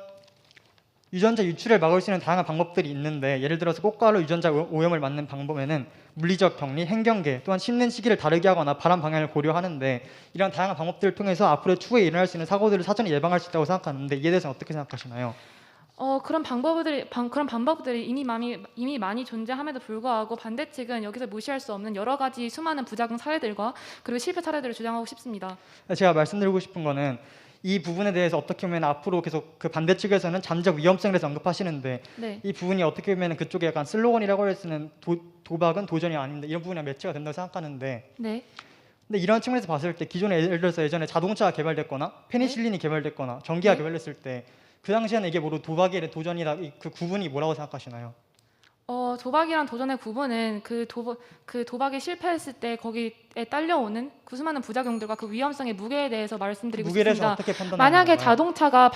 유전자 유출을 막을 수 있는 다양한 방법들이 있는데 예를 들어서 꽃가루 유전자 오염을 막는 방법에는 물리적 격리, 행경계 또한 심는 시기를 다르게 하거나 바람 방향을 고려하는데 이런 다양한 방법들을 통해서 앞으로 추후에 일어날 수 있는 사고들을 사전에 예방할 수 있다고 생각하는데 이에 대해서는 어떻게 생각하시나요? 그런 방법들이 이미 많이 존재함에도 불구하고 반대측은 여기서 무시할 수 없는 여러 가지 수많은 부작용 사례들과 그리고 실패 사례들을 주장하고 싶습니다. 제가 말씀드리고 싶은 거는 이 부분에 대해서 어떻게 보면 앞으로 계속 그 반대 측에서는 잠적 위험성에 대해서 언급하시는데 네. 이 부분이 어떻게 보면 그쪽에 약간 슬로건이라고 할 수 있는 도박은 도전이 아닌데 이런 부분이 매치가 된다고 생각하는데 네. 근데 이런 측면에서 봤을 때 기존에 예를 들어서 예전에 자동차가 개발됐거나 페니실린이 개발됐거나 전기가 네. 개발됐을 때 그 당시에는 이게 모두 도박의 도전이다 그 구분이 뭐라고 생각하시나요? 도박이랑 도전의 구분은 그 도박이 실패했을 때 거기에 딸려오는 그 수많은 부작용들과 그 위험성의 무게에 대해서 말씀드리고 무게에 대해서 싶습니다. 어떻게 판단하나요? 만약에 자동차가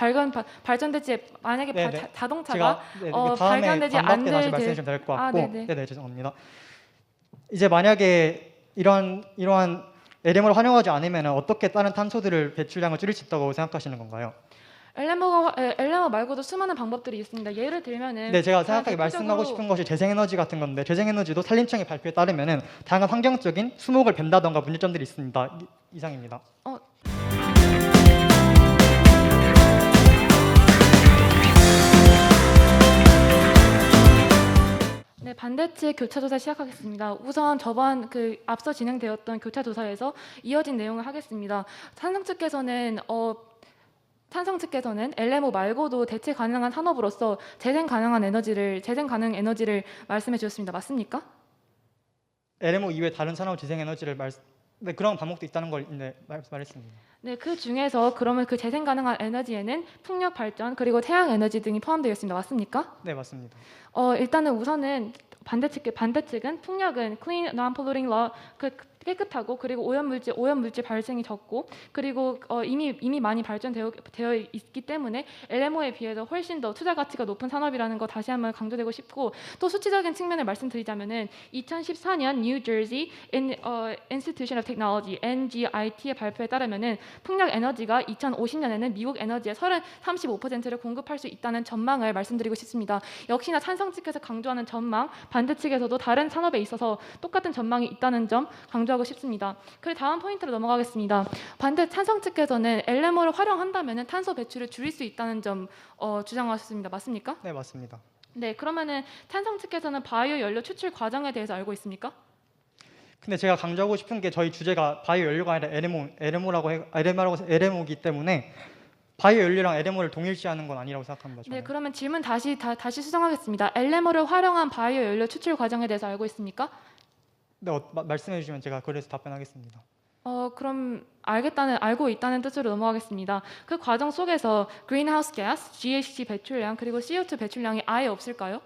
발전되지 만약에 네네. 자동차가 제가 다음에 발견되지 반박때 다시 않을 말씀해주시면 될 것 같고 네네. 네네 죄송합니다. 이제 만약에 이러한 LM을 활용하지 않으면 어떻게 다른 탄소들을 배출량을 줄일 수 있다고 생각하시는 건가요? 엘레모 말고도 수많은 방법들이 있습니다. 예를 들면은 네, 제가 생각하게 말씀하고 싶은 것이 재생에너지 같은 건데 재생에너지도 산림청의 발표에 따르면은 다양한 환경적인 수목을 벤다던가 문제점들이 있습니다. 이상입니다. 네, 반대측 교차 조사 시작하겠습니다. 우선 저번 앞서 진행되었던 교차 조사에서 이어진 내용을 하겠습니다. 찬성 측께서는 LMO 말고도 대체 가능한 산업으로서 재생 가능 에너지를 말씀해 주셨습니다. 맞습니까? LMO 이외 다른 산업 재생에너지를 네, 그런 방법도 있다는 걸 말했습니다. 네, 그 중에서 그러면 그 재생 가능한 에너지에는 풍력 발전 그리고 태양 에너지 등이 포함되어 있습니다. 맞습니까? 네, 맞습니다. 일단은 우선은 반대측은 풍력은 Clean Non-Polluting Law 깨끗하고 그리고 오염물질 발생이 적고 그리고 이미 많이 발전되어 있기 때문에 LMO에 비해서 훨씬 더 투자 가치가 높은 산업이라는 거 다시 한번 강조되고 싶고 또 수치적인 측면을 말씀드리자면은 2014년 뉴저지 Institution of Technology NGIT의 발표에 따르면은 풍력 에너지가 2050년에는 미국 에너지의 35%를 공급할 수 있다는 전망을 말씀드리고 싶습니다. 역시나 찬성 측에서 강조하는 전망, 반대 측에서도 다른 산업에 있어서 똑같은 전망이 있다는 점 강조하고 싶습니다. 그리고 다음 포인트로 넘어가겠습니다. 반대 찬성 측에서는 LMO를 활용한다면 탄소 배출을 줄일 수 있다는 점 주장하셨습니다. 맞습니까? 네, 맞습니다. 네, 그러면은 찬성 측에서는 바이오 연료 추출 과정에 대해서 알고 있습니까? 근데 제가 강조하고 싶은 게 저희 주제가 바이오 연료가 아니라 LMO이기 때문에 바이오 연료랑 LMO를 동일시하는 건 아니라고 생각합니다. 저는. 네, 그러면 질문 다시 수정하겠습니다. LMO를 활용한 바이오 연료 추출 과정에 대해서 알고 있습니까? 네, 말씀해 주시면 제가 그래서 답변하겠습니다. 그럼 알고 있다는 뜻으로 넘어가겠습니다. 그 과정 속에서 greenhouse gas, GHG 배출량 그리고 CO2 배출량이 아예 없을까요?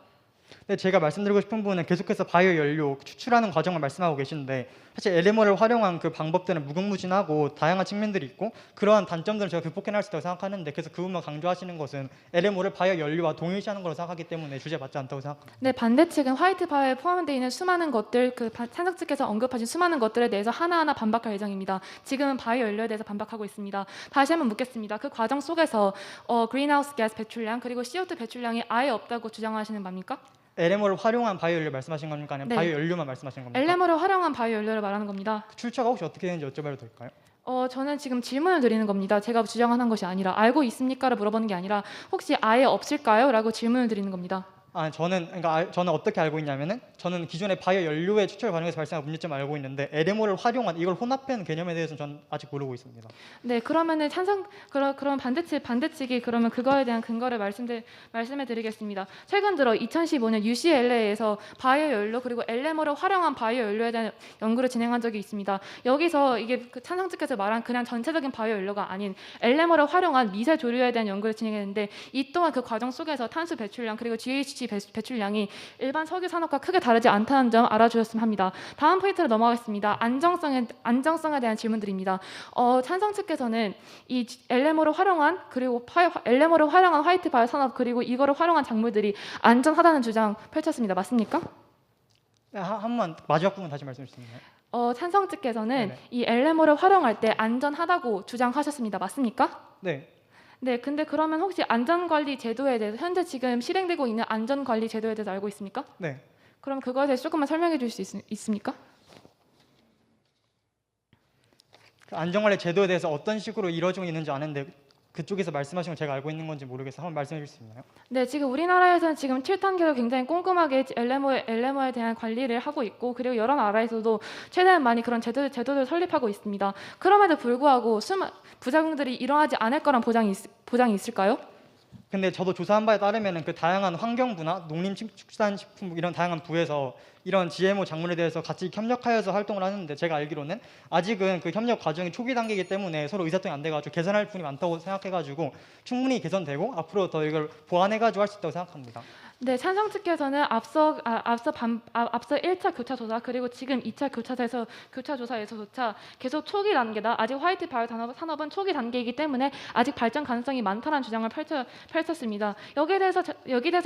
네, 제가 말씀드리고 싶은 부분은 계속해서 바이오 연료 추출하는 과정을 말씀하고 계신데 사실 LMO를 활용한 그 방법들은 무궁무진하고 다양한 측면들이 있고 그러한 단점들을 제가 극복해낼 수 있다고 생각하는데 그래서 그 부분만 강조하시는 것은 LMO를 바이오 연료와 동일시하는 걸로 생각하기 때문에 주제에 맞지 않다고 생각합니다. 네, 반대 측은 화이트 바이오에 포함되어 있는 수많은 것들, 찬성 측에서 언급하신 수많은 것들에 대해서 하나하나 반박할 예정입니다. 지금은 바이오 연료에 대해서 반박하고 있습니다. 다시 한번 묻겠습니다. 그 과정 속에서 그린하우스 가스 배출량 그리고 CO2 배출량이 아예 없다고 주장하시는 겁니까? LMO를 활용한 바이오 연료 말씀하시는 겁니까? 아니면 네. 바이오 연료만 말씀하시는 겁니까? LMO를 활용한 바이오 연료를 말하는 겁니다. 출처가 혹시 어떻게 되는지 여쭤봐도 될까요? 저는 지금 질문을 드리는 겁니다. 제가 주장하는 것이 아니라 알고 있습니까를 물어보는 게 아니라 혹시 아예 없을까요? 라고 질문을 드리는 겁니다. 저는 어떻게 알고 있냐면은 저는 기존의 바이오 연료의 추출 과정에서 발생한 문제점을 알고 있는데 LMO를 활용한 이걸 혼합한 개념에 대해서는 전 아직 모르고 있습니다. 네, 그러면은 그럼 반대 측이 그러면 그거에 대한 근거를 말씀해 드리겠습니다. 최근 들어 2015년 UCLA에서 바이오 연료 그리고 LMO를 활용한 바이오 연료에 대한 연구를 진행한 적이 있습니다. 여기서 이게 그 찬성 측에서 말한 그냥 전체적인 바이오 연료가 아닌 LMO를 활용한 미세 조류에 대한 연구를 진행했는데 이 또한 그 과정 속에서 탄소 배출량 그리고 GHG 배출량이 일반 석유 산업과 크게 다르지 않다는 점 알아주셨으면 합니다. 다음 포인트로 넘어가겠습니다. 안정성에 대한 질문드립니다. 찬성 측에서는 이 LMO를 활용한 화이트 바이오 산업 그리고 이거를 활용한 작물들이 안전하다는 주장 펼쳤습니다. 맞습니까? 네, 한번 마지막 부분 다시 말씀해 주시면. 찬성 측에서는 네네. 이 LMO를 활용할 때 안전하다고 주장하셨습니다. 맞습니까? 네. 네, 근데 그러면 혹시 안전관리 제도에 대해서 현재 지금 실행되고 있는 안전관리 제도에 대해서 알고 있습니까? 네. 그럼 그거에 대해서 조금만 설명해 주실 수 있습니까? 그 안전관리 제도에 대해서 어떤 식으로 이루어지고 있는지 아는데 그쪽에서 말씀하신 건 제가 알고 있는 건지 모르겠어요. 한번 말씀해 주실 수 있나요? 네, 지금 우리나라에서는 지금 7단계로 굉장히 꼼꼼하게 LMO에 대한 관리를 하고 있고 그리고 여러 나라에서도 최대한 많이 그런 제도를 설립하고 있습니다. 그럼에도 불구하고 부작용들이 일어나지 않을 거란 보장이 있을까요? 근데 저도 조사한 바에 따르면 그 다양한 환경부나 농림축산식품부 이런 다양한 부에서 이런 GMO 작물에 대해서 같이 협력하여서 활동을 하는데 제가 알기로는 아직은 그 협력 과정이 초기 단계이기 때문에 서로 의사소통이 안 돼가지고 개선할 부분이 많다고 생각해가지고 충분히 개선되고 앞으로 더 이걸 보완해가지고 할 수 있다고 생각합니다. 네, 찬성 측에서는 앞서 1차 교차 조사 그리고 지금 2차 교차 조사에서조차 계속 초기 단계다. 아직 화이트 바이오 산업은 초기 단계이기 때문에 아직 발전 가능성이 많다는 주장을 펼쳤습니다. 여기에 대해서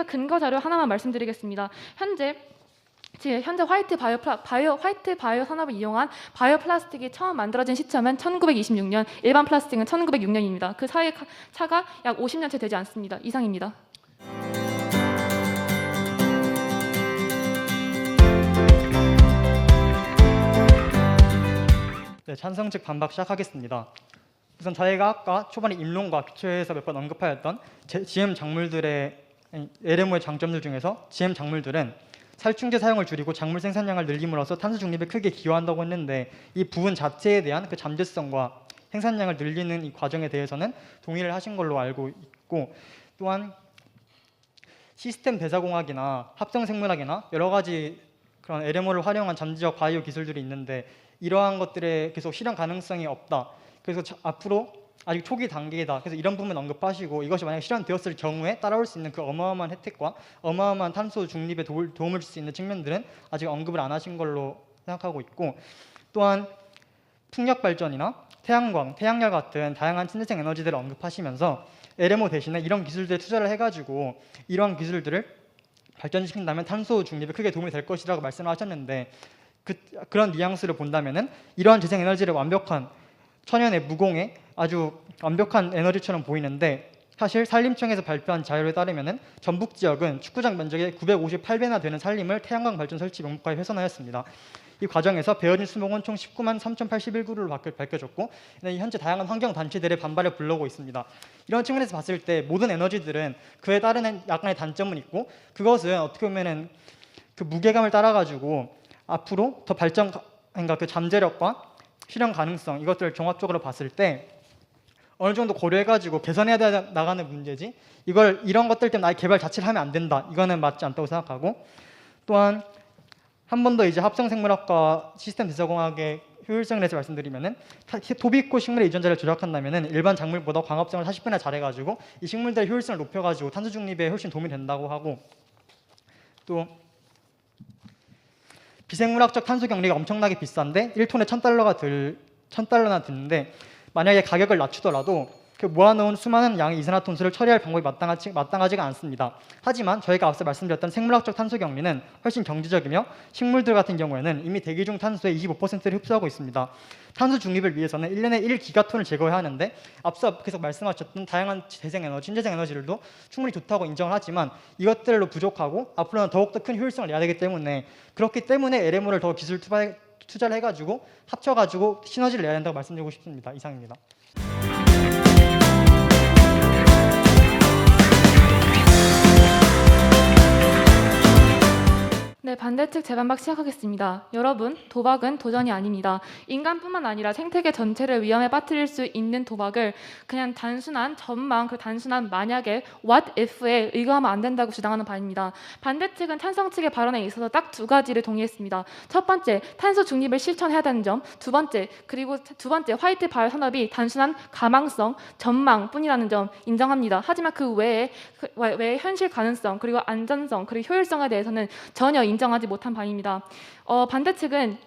근거 자료 하나만 말씀드리겠습니다. 현재 화이트 바이오 산업을 이용한 바이오 플라스틱이 처음 만들어진 시점은 1926년, 일반 플라스틱은 1906년입니다. 그 사이의 차가 약 50년 채 되지 않습니다. 이상입니다. 네, 찬성 측 반박 시작하겠습니다. 우선 저희가 아까 초반에 입론과 기초에서 몇 번 언급하였던 GM 작물들의 LMO의 장점들 중에서 GM 작물들은 살충제 사용을 줄이고 작물 생산량을 늘림으로써 탄소 중립에 크게 기여한다고 했는데 이 부분 자체에 대한 그 잠재성과 생산량을 늘리는 이 과정에 대해서는 동의를 하신 걸로 알고 있고 또한 시스템 대사공학이나 합성생물학이나 여러 가지 그런 LMO를 활용한 잠재적 바이오 기술들이 있는데 이러한 것들에 계속 실현 가능성이 없다. 그래서 앞으로 아직 초기 단계이다. 그래서 이런 부분 언급하시고 이것이 만약 실현되었을 경우에 따라올 수 있는 그 어마어마한 혜택과 어마어마한 탄소 중립에 도움을 줄 수 있는 측면들은 아직 언급을 안 하신 걸로 생각하고 있고 또한 풍력 발전이나 태양광, 태양열 같은 다양한 친재생 에너지들을 언급하시면서 LMO 대신에 이런 기술들에 투자를 해가지고 이러한 기술들을 발전시킨다면 탄소 중립에 크게 도움이 될 것이라고 말씀을 하셨는데 그런 뉘앙스를 본다면은 이러한 재생 에너지를 완벽한 천연의 무공의 아주 완벽한 에너지처럼 보이는데 사실 산림청에서 발표한 자료에 따르면은 전북 지역은 축구장 면적의 958배나 되는 산림을 태양광 발전 설치 명목화에 훼손하였습니다. 이 과정에서 베어진 수목은 총 19만 3,081그루로 밝혀졌고 현재 다양한 환경 단체들의 반발을 불러오고 있습니다. 이런 측면에서 봤을 때 모든 에너지들은 그에 따른 약간의 단점은 있고 그것은 어떻게 보면은 그 무게감을 따라가지고 앞으로 더 발전, 그러니까 그 잠재력과 실현 가능성 이것들을 종합적으로 봤을 때 어느 정도 고려해가지고 개선해야 나가는 문제지 이런 것들 때문에 아예 개발 자체를 하면 안 된다. 이거는 맞지 않다고 생각하고 또한 한 번 더 이제 합성생물학과 시스템 대사공학의 효율성에 대해서 말씀드리면은 토비코 식물의 유전자를 조작한다면은 일반 작물보다 광합성을 40배나 잘해가지고 이 식물들의 효율성을 높여가지고 탄소 중립에 훨씬 도움이 된다고 하고 또 비생물학적 탄소 경리가 엄청나게 비싼데 1톤에 $1,000나 드는데 만약에 가격을 낮추더라도 그 모아놓은 수많은 양의 이산화탄소를 처리할 방법이 마땅하지가 않습니다. 하지만 저희가 앞서 말씀드렸던 생물학적 탄소 경리는 훨씬 경제적이며 식물들 같은 경우에는 이미 대기 중 탄소의 25%를 흡수하고 있습니다. 탄소 중립을 위해서는 1년에 1기가톤을 제거해야 하는데 앞서 계속 말씀하셨던 다양한 재생에너지, 신재생 에너지들도 충분히 좋다고 인정을 하지만 이것들로 부족하고 앞으로는 더욱더 큰 효율성을 내야 되기 때문에 그렇기 때문에 LMO를 더 기술 투자를 해가지고 합쳐가지고 시너지를 내야 된다고 말씀드리고 싶습니다. 이상입니다. 네, 반대측 재반박 시작하겠습니다. 여러분, 도박은 도전이 아닙니다. 인간뿐만 아니라 생태계 전체를 위험에 빠뜨릴 수 있는 도박을 그냥 단순한 전망, 그 단순한 만약에 what if에 의거하면 안 된다고 주장하는 바입니다. 반대측은 찬성 측의 발언에 있어서 딱 두 가지를 동의했습니다. 첫 번째, 탄소 중립을 실천해야 되는 점. 두 번째, 화이트 바이오 산업이 단순한 가망성, 전망뿐이라는 점 인정합니다. 하지만 그 외에 현실 가능성, 그리고 안전성, 그리고 효율성에 대해서는 전혀 인정하지 못한 바입니다. 반대측은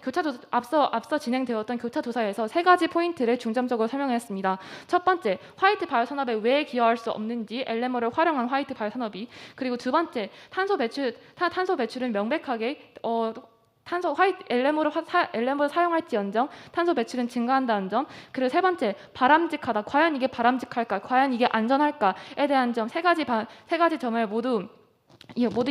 앞서 진행되었던 교차 조사에서 세 가지 포인트를 중점적으로 설명했습니다. 첫 번째, 화이트 바이오 산업에 왜 기여할 수 없는지 LMO를 활용한 화이트 바이오 산업이, 그리고 두 번째, 탄소 배출은 명백하게 LMO를 사용할지언정 탄소 배출은 증가한다는 점, 그리고 세 번째, 바람직하다. 과연 이게 바람직할까? 과연 이게 안전할까?에 대한 점, 세 가지 점을 모두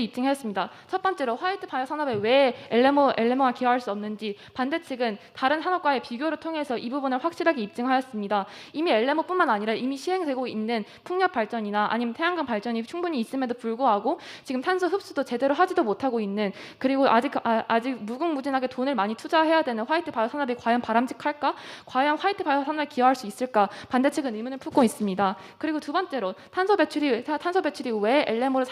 입증했습니다. 첫 번째로 화이트 바이오 산업에 왜 LMO가 기여할 수 없는지 반대측은 다른 산업과의 비교를 통해서 이 부분을 확실하게 입증하였습니다. 이미 LMO뿐만 아니라 이미 시행되고 있는 풍력 발전이나 아니면 태양광 발전이 충분히 있음에도 불구하고 지금 탄소 흡수도 제대로 하지도 못하고 있는, 그리고 아직 무궁무진하게 돈을 많이 투자해야 되는 화이트 바이오 산업이 과연 바람직할까? 과연 화이트 바이오 산업에 기여할 수 있을까? 반대측은 의문을 품고 있습니다. 그리고 두 번째로 탄소 배출이 왜 LMO를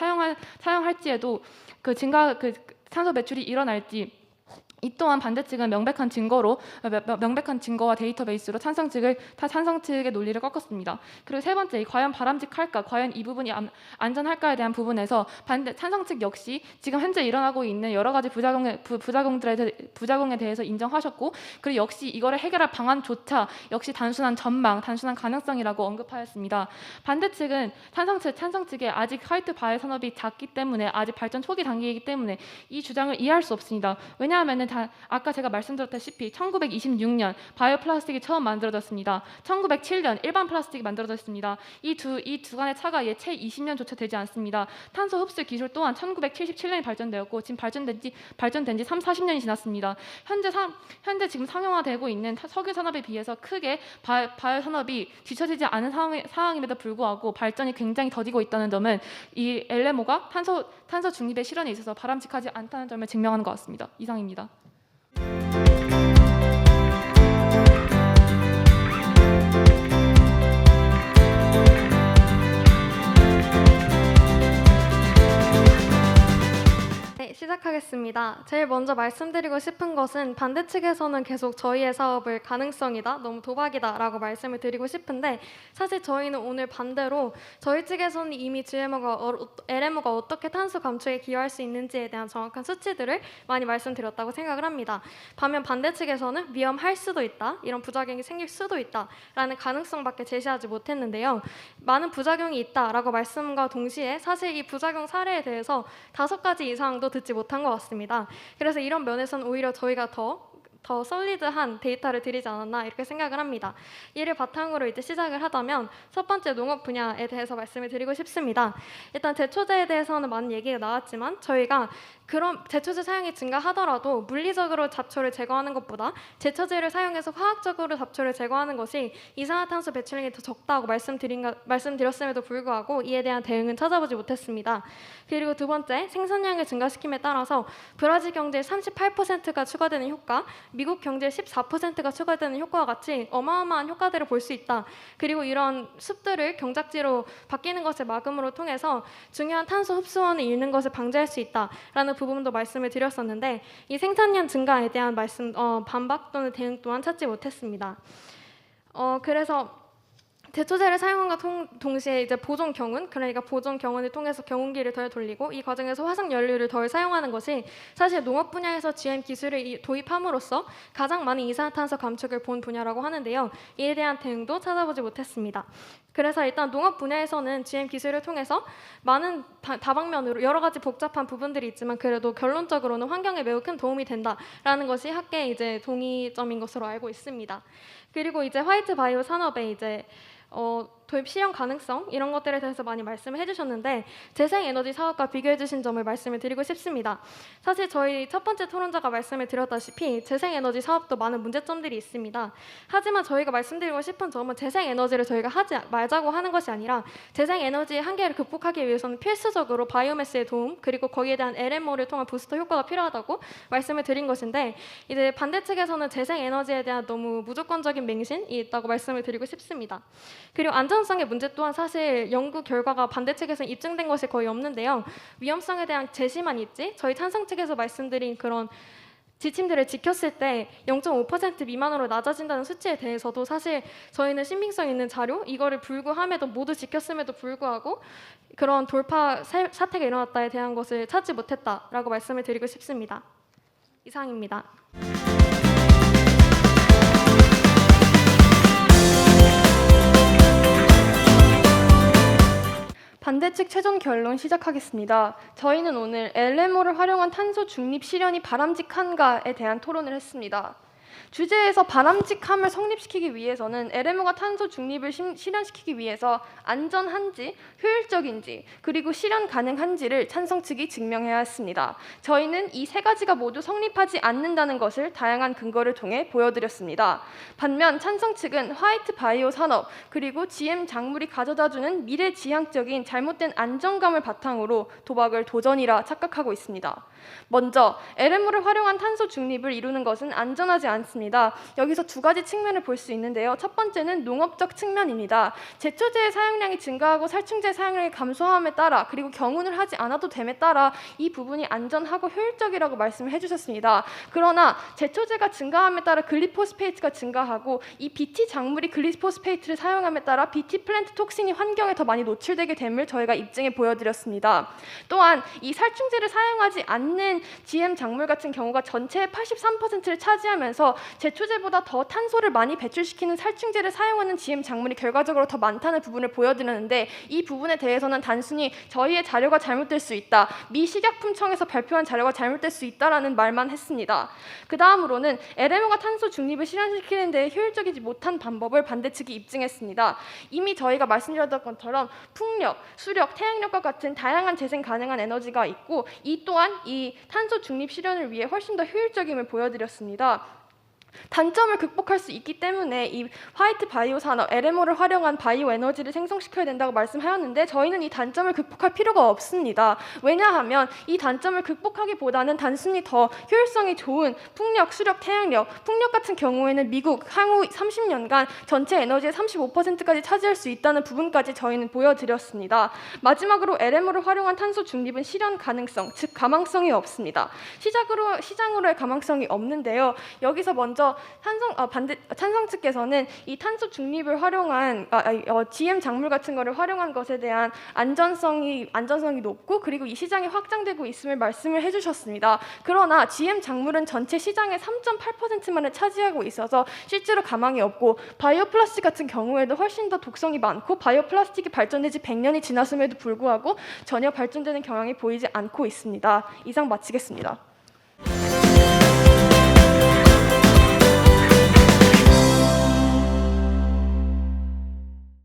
사용할지에도 탄소 배출이 일어날지, 이 또한 반대측은 명백한 증거와 데이터베이스로 찬성 측의 논리를 꺾었습니다. 그리고 세 번째, 과연 바람직할까, 과연 이 부분이 안전할까에 대한 부분에서 찬성 측 역시 지금 현재 일어나고 있는 여러 가지 부작용에 대해서 인정하셨고, 그리고 역시 이거를 해결할 방안조차 역시 단순한 전망, 단순한 가능성이라고 언급하였습니다. 반대측은 찬성 측에 아직 화이트 바이오 산업이 작기 때문에, 아직 발전 초기 단계이기 때문에 이 주장을 이해할 수 없습니다. 왜냐하면 아까 제가 말씀드렸다시피 1926년 바이오 플라스틱이 처음 만들어졌습니다. 1907년 일반 플라스틱이 만들어졌습니다. 이 두 간의 차가 채 20년조차 되지 않습니다. 탄소 흡수 기술 또한 1977년에 발전되었고 지금 발전된 지 30-40년이 지났습니다. 현재 지금 상용화되고 있는 석유 산업에 비해서 크게 바이오 산업이 뒤처지지 않은 상황임에도 불구하고 발전이 굉장히 더디고 있다는 점은 이 LMO가 탄소 중립의 실현에 있어서 바람직하지 않다는 점을 증명하는 것 같습니다. 이상입니다. 네, 시작하겠습니다. 제일 먼저 말씀드리고 싶은 것은 반대 측에서는 계속 저희의 사업을 가능성이다, 너무 도박이다 라고 말씀을 드리고 싶은데 사실 저희는 오늘 반대로 저희 측에서는 이미 LMO가 어떻게 탄소 감축에 기여할 수 있는지에 대한 정확한 수치들을 많이 말씀드렸다고 생각을 합니다. 반면 반대 측에서는 위험할 수도 있다, 이런 부작용이 생길 수도 있다 라는 가능성밖에 제시하지 못했는데요. 많은 부작용이 있다라고 말씀과 동시에 사실 이 부작용 사례에 대해서 5가지 이상도 듣지 못한 것 같습니다. 그래서 이런 면에서는 오히려 저희가 더 솔리드한 데이터를 드리지 않았나 이렇게 생각을 합니다. 이를 바탕으로 이제 시작을 하자면 첫 번째 농업 분야에 대해서 말씀을 드리고 싶습니다. 일단 제초제에 대해서는 많은 얘기가 나왔지만 저희가 그런 제초제 사용이 증가하더라도 물리적으로 잡초를 제거하는 것보다 제초제를 사용해서 화학적으로 잡초를 제거하는 것이 이산화탄소 배출량이 더 적다고 말씀드렸음에도 불구하고 이에 대한 대응은 찾아보지 못했습니다. 그리고 두 번째, 생산량을 증가시킴에 따라서 브라질 경제에 38%가 추가되는 효과, 미국 경제에 14%가 추가되는 효과와 같이 어마어마한 효과들을 볼 수 있다. 그리고 이런 숲들을 경작지로 바뀌는 것을 막음으로 통해서 중요한 탄소 흡수원을 잃는 것을 방지할 수 있다라는 부분도 말씀을 드렸었는데 이 생산량 증가에 대한 반박 또는 대응 또한 찾지 못했습니다. 그래서 제초제를 사용함과 동시에 이제 보존 경운, 그러니까 보존 경운을 통해서 경운기를 덜 돌리고 이 과정에서 화석 연료를 덜 사용하는 것이 사실 농업 분야에서 GM 기술을 도입함으로써 가장 많은 이산화탄소 감축을 본 분야라고 하는데요. 이에 대한 대응도 찾아보지 못했습니다. 그래서 일단 농업 분야에서는 GM 기술을 통해서 많은 다방면으로 여러 가지 복잡한 부분들이 있지만 그래도 결론적으로는 환경에 매우 큰 도움이 된다라는 것이 학계의 이제 동의점인 것으로 알고 있습니다. 그리고 이제 화이트 바이오 산업에 이제 도입 실현 가능성 이런 것들에 대해서 많이 말씀을 해주셨는데 재생에너지 사업과 비교해주신 점을 말씀을 드리고 싶습니다. 사실 저희 첫 번째 토론자가 말씀을 드렸다시피 재생에너지 사업도 많은 문제점들이 있습니다. 하지만 저희가 말씀드리고 싶은 점은 재생에너지를 저희가 하지 말자고 하는 것이 아니라 재생에너지의 한계를 극복하기 위해서는 필수적으로 바이오매스의 도움 그리고 거기에 대한 LMO를 통한 부스터 효과가 필요하다고 말씀을 드린 것인데 이제 반대 측에서는 재생에너지에 대한 너무 무조건적인 맹신이 있다고 말씀을 드리고 싶습니다. 그리고 안전성의 문제 또한 사실 연구 결과가 반대 측에서는 입증된 것이 거의 없는데요. 위험성에 대한 제시만 있지 저희 찬성 측에서 말씀드린 그런 지침들을 지켰을 때 0.5% 미만으로 낮아진다는 수치에 대해서도 사실 저희는 신빙성 있는 자료 이거를 불구함에도 모두 지켰음에도 불구하고 그런 돌파 사태가 일어났다에 대한 것을 찾지 못했다라고 말씀을 드리고 싶습니다. 이상입니다. 반대 측 최종 결론 시작하겠습니다. 저희는 오늘 LMO를 활용한 탄소 중립 실현이 바람직한가에 대한 토론을 했습니다. 주제에서 바람직함을 성립시키기 위해서는 LMO가 탄소 중립을 실현시키기 위해서 안전한지, 효율적인지, 그리고 실현 가능한지를 찬성 측이 증명해야 했습니다. 저희는 이 세 가지가 모두 성립하지 않는다는 것을 다양한 근거를 통해 보여드렸습니다. 반면 찬성 측은 화이트 바이오 산업, 그리고 GM 작물이 가져다주는 미래지향적인 잘못된 안정감을 바탕으로 도박을 도전이라 착각하고 있습니다. 먼저 LMO를 활용한 탄소 중립을 이루는 것은 안전하지 않습니다. 여기서 두 가지 측면을 볼 수 있는데요. 첫 번째는 농업적 측면입니다. 제초제의 사용량이 증가하고 살충제 사용량이 감소함에 따라 그리고 경운을 하지 않아도 됨에 따라 이 부분이 안전하고 효율적이라고 말씀을 해주셨습니다. 그러나 제초제가 증가함에 따라 글리포스페이트가 증가하고 이 BT 작물이 글리포스페이트를 사용함에 따라 BT 플랜트 톡신이 환경에 더 많이 노출되게 됨을 저희가 입증해 보여드렸습니다. 또한 이 살충제를 사용하지 않는 GM 작물 같은 경우가 전체의 83%를 차지하면서 제초제보다 더 탄소를 많이 배출시키는 살충제를 사용하는 GM 작물이 결과적으로 더 많다는 부분을 보여드렸는데 이 부분에 대해서는 단순히 저희의 자료가 잘못될 수 있다, 미 식약품청에서 발표한 자료가 잘못될 수 있다라는 말만 했습니다. 그 다음으로는 LMO가 탄소 중립을 실현시키는 데 효율적이지 못한 방법을 반대 측이 입증했습니다. 이미 저희가 말씀드렸던 것처럼 풍력, 수력, 태양력과 같은 다양한 재생 가능한 에너지가 있고 이 또한 이 탄소 중립 실현을 위해 훨씬 더 효율적임을 보여드렸습니다. 단점을 극복할 수 있기 때문에 이 화이트 바이오 산업, LMO를 활용한 바이오 에너지를 생성시켜야 된다고 말씀하였는데 저희는 이 단점을 극복할 필요가 없습니다. 왜냐하면 이 단점을 극복하기보다는 단순히 더 효율성이 좋은 풍력, 수력, 태양력, 풍력 같은 경우에는 미국 향후 30년간 전체 에너지의 35%까지 차지할 수 있다는 부분까지 저희는 보여드렸습니다. 마지막으로 LMO를 활용한 탄소 중립은 실현 가능성, 즉 가망성이 없습니다. 시장으로의 가망성이 없는데요. 여기서 먼저 찬성 측께서는 이 탄소 중립을 활용한 GM 작물 같은 거를 활용한 것에 대한 안전성이 높고 그리고 이 시장이 확장되고 있음을 말씀을 해주셨습니다. 그러나 GM 작물은 전체 시장의 3.8%만을 차지하고 있어서 실제로 가망이 없고 바이오 플라스틱 같은 경우에도 훨씬 더 독성이 많고 바이오 플라스틱이 발전된 지 100년이 지났음에도 불구하고 전혀 발전되는 경향이 보이지 않고 있습니다. 이상 마치겠습니다.